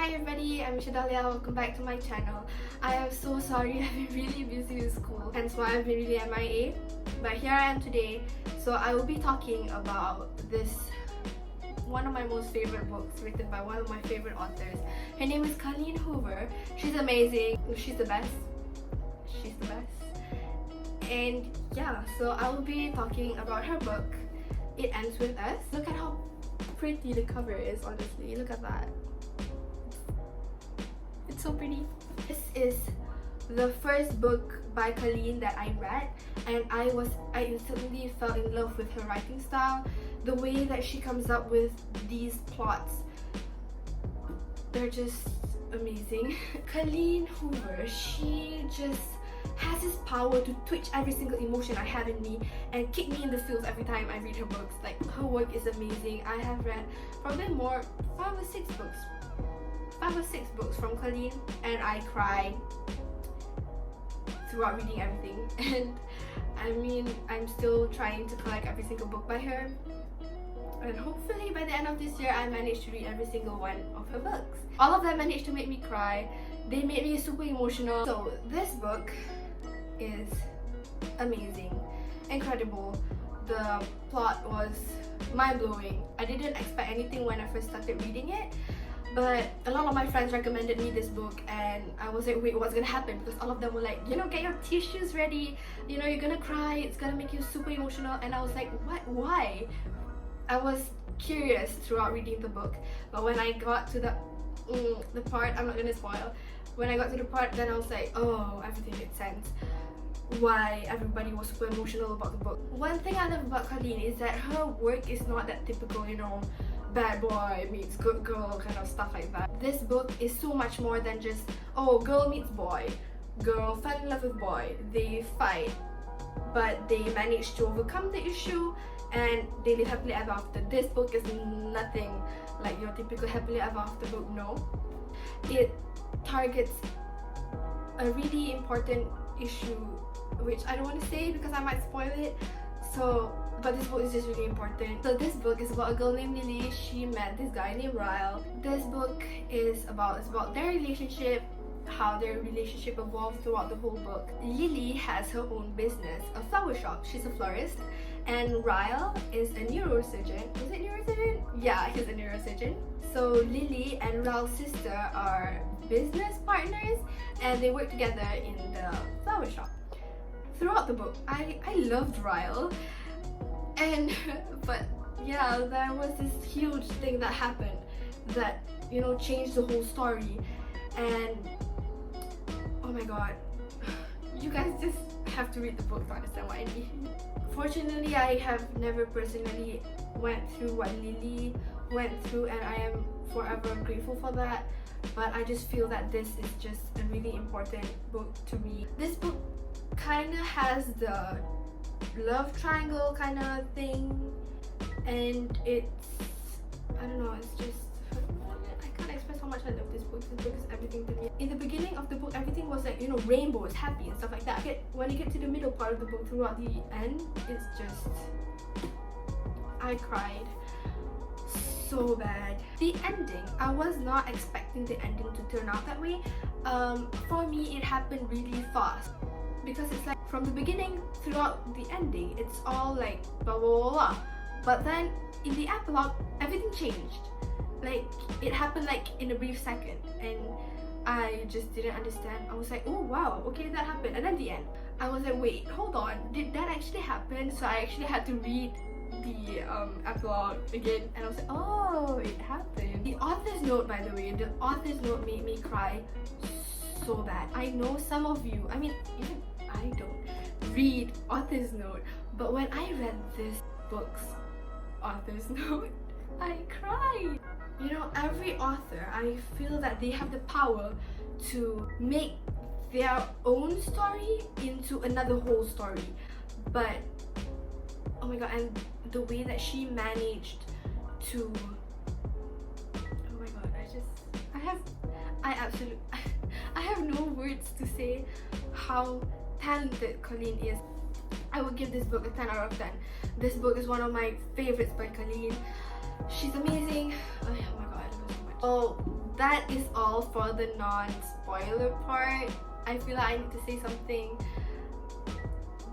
Hi everybody, I'm Shadalia. Welcome back to my channel. I am so sorry, I've been really busy with school, hence why I've been really MIA. But here I am today, so I will be talking about this one of my most favorite books written by one of my favorite authors. Her name is Colleen Hoover. She's amazing. She's the best. She's the best. And yeah, so I will be talking about her book, It Ends With Us. Look at how pretty the cover is, honestly. Look at that. It's so pretty. This is the first book by Colleen that I read, and I instantly fell in love with her writing style. The way that she comes up with these plots, they're just amazing. Colleen Hoover, she just has this power to twitch every single emotion I have in me and kick me in the feels every time I read her books. Like, her work is amazing. I have read probably more, 5 or 6 books from Colleen, and I cried throughout reading everything. And I mean, I'm still trying to collect every single book by her, and hopefully by the end of this year I managed to read every single one of her books. All of them managed to make me cry. They made me super emotional. So this book is amazing, incredible. The plot was mind-blowing. I didn't expect anything when I first started reading it, but a lot of my friends recommended me this book, and I was like, wait, what's gonna happen? Because all of them were like, you know, get your tissues ready, you know, you're gonna cry, it's gonna make you super emotional. And I was like, what? Why? I was curious throughout reading the book, but when I got to the part, I'm not gonna spoil, when I got to the part, then I was like, oh, everything made sense. Why everybody was super emotional about the book. One thing I love about Colleen is that her work is not that typical, you know, bad boy meets good girl kind of stuff like that. This book is so much more than just, oh, girl meets boy, girl fell in love with boy, they fight, but they manage to overcome the issue and they live happily ever after. This book is nothing like your typical happily ever after book, no. It targets a really important issue, which I don't want to say because I might spoil it. So, but this book is just really important. So this book is about a girl named Lily. She met this guy named Ryle. This book is about their relationship, how their relationship evolved throughout the whole book. Lily has her own business, a flower shop. She's a florist, and Ryle is a neurosurgeon. Is it neurosurgeon? Yeah, he's a neurosurgeon. So Lily and Ryle's sister are business partners, and they work together in the flower shop. Throughout the book, I loved Ryle, and but yeah, there was this huge thing that happened that, you know, changed the whole story. And oh my god, you guys just have to read the book to understand what I mean. Fortunately, I have never personally went through what Lily went through, and I am forever grateful for that. But I just feel that this is just a really important book to read. This book kind of has the love triangle kind of thing, and it's, I don't know, it's just, I can't express how much I love this book. This book is everything to me. In the beginning of the book, everything was like, you know, rainbows, happy and stuff like that. When you get to the middle part of the book, throughout the end, it's just, I cried so bad. The ending, I was not expecting the ending to turn out that way. For me, it happened really fast, because it's like from the beginning throughout the ending, it's all like blah blah blah blah. But then in the epilogue, everything changed. Like, it happened like in a brief second, and I just didn't understand. I was like, oh wow, okay, that happened. And then the end, I was like, wait, hold on, did that actually happen? So I actually had to read the epilogue again, and I was like, oh, it happened. The author's note, by the way, the author's note made me cry so bad. I know some of you, I mean, even I don't read author's note, but when I read this book's author's note, I cried. You know, every author, I feel that they have the power to make their own story into another whole story. But oh my god, and the way that she managed to, oh my god, I have no words to say how talented Colleen is. I would give this book a 10 out of 10. This book is one of my favorites by Colleen. She's amazing. Oh my god, I love her so much. Oh, that is all for the non-spoiler part. I feel like I need to say something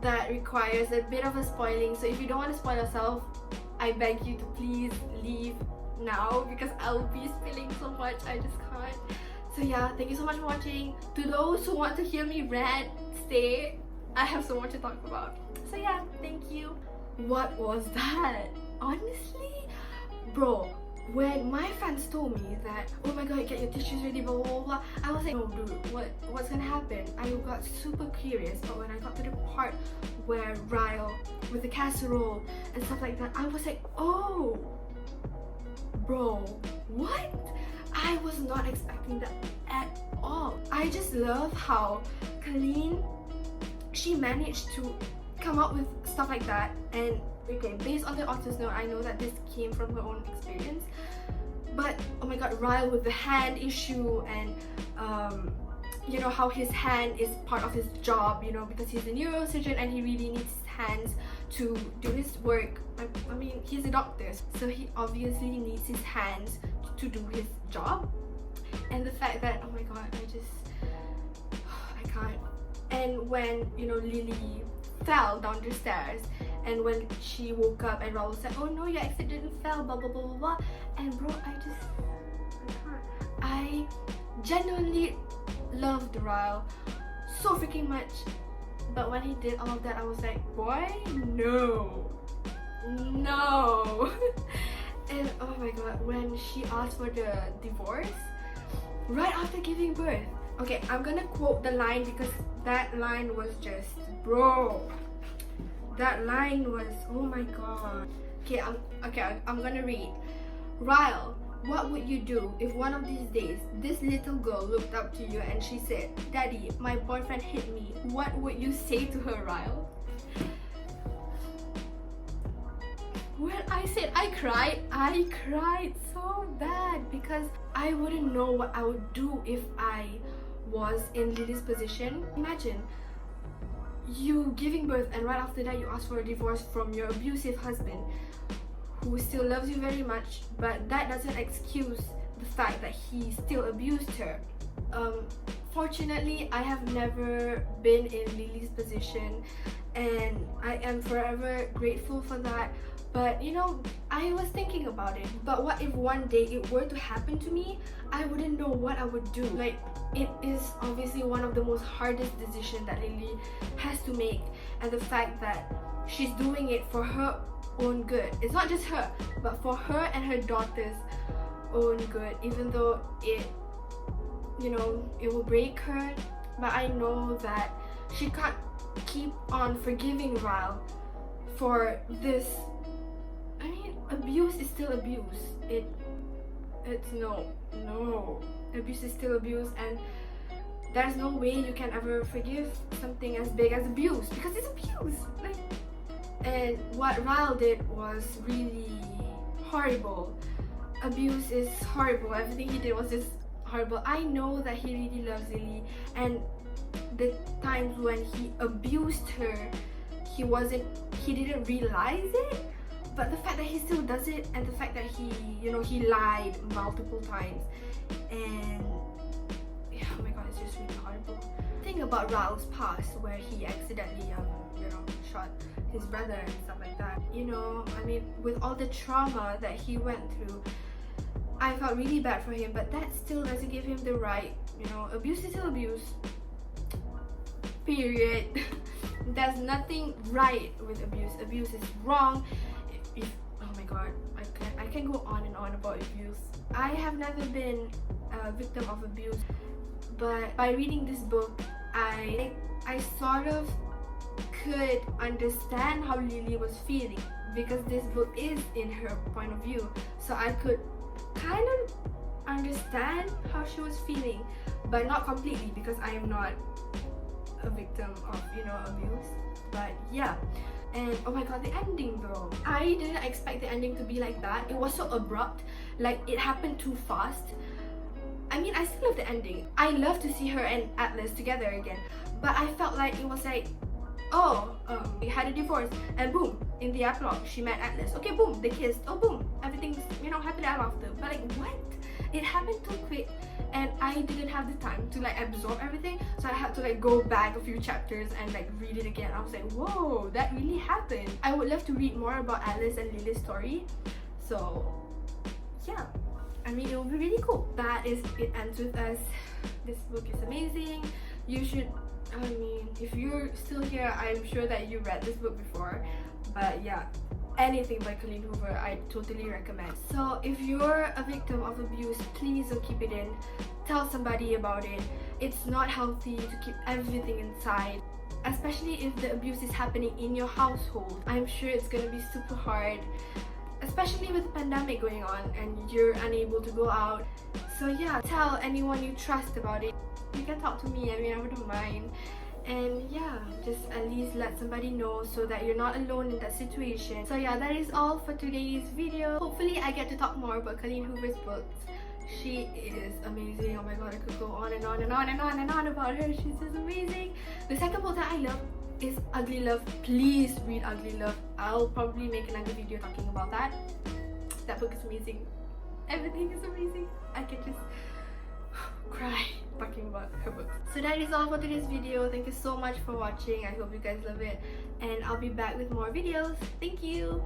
that requires a bit of a spoiling, so if you don't want to spoil yourself, I beg you to please leave now because I'll be spilling so much, I just can't. So yeah, thank you so much for watching. To those who want to hear me rant, stay. I have so much to talk about. So yeah, thank you. What was that? Honestly, bro, when my friends told me that, oh my god, get your tissues ready, blah blah blah, I was like, no dude, what's gonna happen? I got super curious, but when I got to the part where Ryle with the casserole and stuff like that, I was like, oh, bro, what? I was not expecting that at all. I just love how Colleen, she managed to come up with stuff like that. And okay, based on the author's note, I know that this came from her own experience, but oh my god, Ryle with the hand issue and you know how his hand is part of his job, you know, because he's a neurosurgeon and he really needs his hands to do his work. I mean, he's a doctor, so he obviously needs his hands to do his job. And the fact that, oh my god, I can't. And when, you know, Lily fell down the stairs, and when she woke up and Ryle said, oh no, your accident fell, blah blah blah blah blah, and bro, I can't. I genuinely loved Ryle so freaking much, but when he did all of that, I was like, boy, no. And oh my god, when she asked for the divorce right after giving birth, okay, I'm gonna quote the line because that line was just, bro, that line was, oh my god. I'm gonna read. Ryle, what would you do if one of these days this little girl looked up to you and she said, Daddy, my boyfriend hit me? What would you say to her, Ryle? When I said I cried so bad because I wouldn't know what I would do if I was in Lily's position. Imagine you giving birth and right after that you ask for a divorce from your abusive husband who still loves you very much, but that doesn't excuse the fact that he still abused her. Fortunately, I have never been in Lily's position and I am forever grateful for that. But you know, I was thinking about it, but what if one day it were to happen to me? I wouldn't know what I would do. Like, it is obviously one of the most hardest decisions that Lily has to make, and the fact that she's doing it for her own good. It's not just her, but for her and her daughter's own good, even though it, you know, it will break her. But I know that she can't keep on forgiving Ryle for this. I mean, abuse is still abuse. It's no. Abuse is still abuse, and there's no way you can ever forgive something as big as abuse because it's abuse. Like, and what Ryle did was really horrible. Abuse is horrible. Everything he did was just horrible. I know that he really loves Lily, and the times when he abused her, he didn't realize it. But the fact that he still does it, and the fact that he lied multiple times, and yeah, oh my god, it's just really horrible. Think about Ryle's past, where he accidentally shot his brother and stuff like that. You know, I mean, with all the trauma that he went through, I felt really bad for him. But that still doesn't give him the right. You know, abuse is still abuse. Period. There's nothing right with abuse. Abuse is wrong. Oh my god, I can go on and on about abuse. I have never been a victim of abuse, but by reading this book, I sort of could understand how Lily was feeling, because this book is in her point of view, so I could kind of understand how she was feeling, but not completely because I am not a victim of abuse. But yeah. And oh my god, the ending though. I didn't expect the ending to be like that. It was so abrupt. Like, it happened too fast. I mean, I still love the ending. I love to see her and Atlas together again. But I felt like it was like, they had a divorce and boom, in the epilogue, she met Atlas. Okay, boom, they kissed. Oh, boom, everything's, happy ever after. But like, what? it happened too quick and I didn't have the time to like absorb everything, so I had to like go back a few chapters and like read it again. I was like, whoa, that really happened. I would love to read more about Alice and Lily's story, so yeah, I mean, it would be really cool. That is, it ends with us. This book is amazing. You should, I mean, if you're still here, I'm sure that you read this book before, but yeah, anything by Colleen Hoover I totally recommend. So if you're a victim of abuse, please don't keep it in. Tell somebody about it. It's not healthy to keep everything inside, especially if the abuse is happening in your household. I'm sure it's gonna be super hard, especially with the pandemic going on and you're unable to go out. So yeah, tell anyone you trust about it. You can talk to me, I mean, I wouldn't mind. And yeah, just at least let somebody know so that you're not alone in that situation. So yeah, that is all for today's video. Hopefully I get to talk more about Colleen Hoover's books. She is amazing. Oh my god, I could go on and on and on and on and on about her. She's just amazing. The second book that I love is Ugly Love. Please read Ugly Love. I'll probably make another video talking about that. That book is amazing. Everything is amazing. I can just cry talking about her books. So that is all for today's video. Thank you so much for watching. I hope you guys love it, and I'll be back with more videos. Thank you.